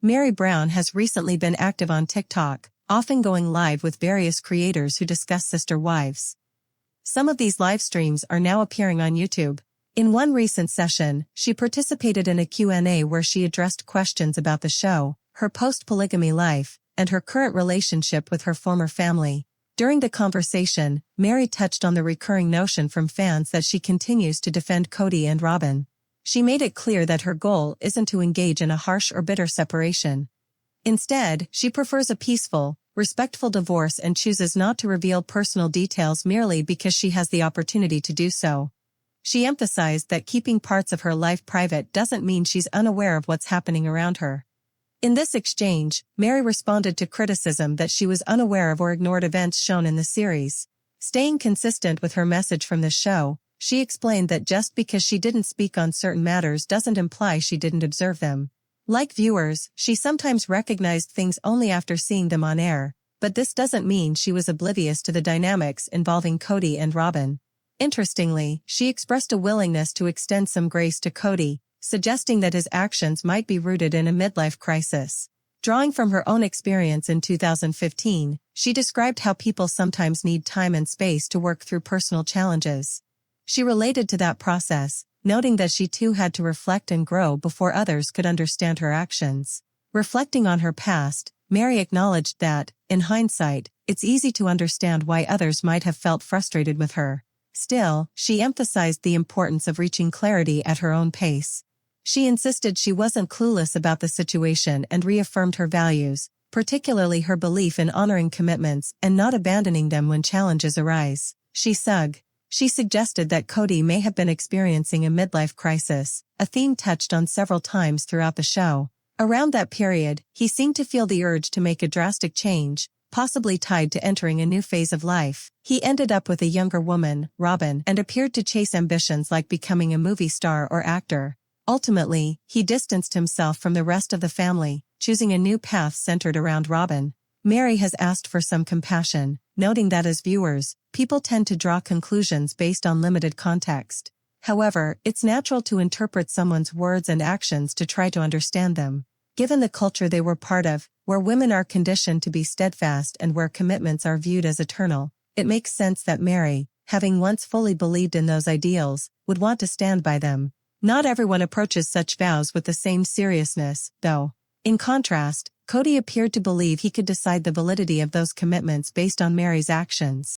Meri Brown has recently been active on TikTok, often going live with various creators who discuss SisterWives. Some of these live streams are now appearing on YouTube. In one recent session, she participated in a Q&A where she addressed questions about the show, her post-polygamy life, and her current relationship with her former family. During the conversation, Meri touched on the recurring notion from fans that she continues to defend Kody and Robyn. She made it clear that her goal isn't to engage in a harsh or bitter separation. Instead, she prefers a peaceful, respectful divorce and chooses not to reveal personal details merely because she has the opportunity to do so. She emphasized that keeping parts of her life private doesn't mean she's unaware of what's happening around her. In this exchange, Meri responded to criticism that she was unaware of or ignored events shown in the series. Staying consistent with her message from the show, she explained that just because she didn't speak on certain matters doesn't imply she didn't observe them. Like viewers, she sometimes recognized things only after seeing them on air, but this doesn't mean she was oblivious to the dynamics involving Kody and Robyn. Interestingly, she expressed a willingness to extend some grace to Kody, suggesting that his actions might be rooted in a midlife crisis. Drawing from her own experience in 2015, she described how people sometimes need time and space to work through personal challenges. She related to that process, noting that she too had to reflect and grow before others could understand her actions. Reflecting on her past, Meri acknowledged that, in hindsight, it's easy to understand why others might have felt frustrated with her. Still, she emphasized the importance of reaching clarity at her own pace. She insisted she wasn't clueless about the situation and reaffirmed her values, particularly her belief in honoring commitments and not abandoning them when challenges arise. She suggested that Kody may have been experiencing a midlife crisis, a theme touched on several times throughout the show. Around that period, he seemed to feel the urge to make a drastic change, possibly tied to entering a new phase of life. He ended up with a younger woman, Robyn, and appeared to chase ambitions like becoming a movie star or actor. Ultimately, he distanced himself from the rest of the family, choosing a new path centered around Robyn. Meri has asked for some compassion, noting that as viewers, people tend to draw conclusions based on limited context. However, it's natural to interpret someone's words and actions to try to understand them. Given the culture they were part of, where women are conditioned to be steadfast and where commitments are viewed as eternal, it makes sense that Meri, having once fully believed in those ideals, would want to stand by them. Not everyone approaches such vows with the same seriousness, though. In contrast, Kody appeared to believe he could decide the validity of those commitments based on Meri's actions.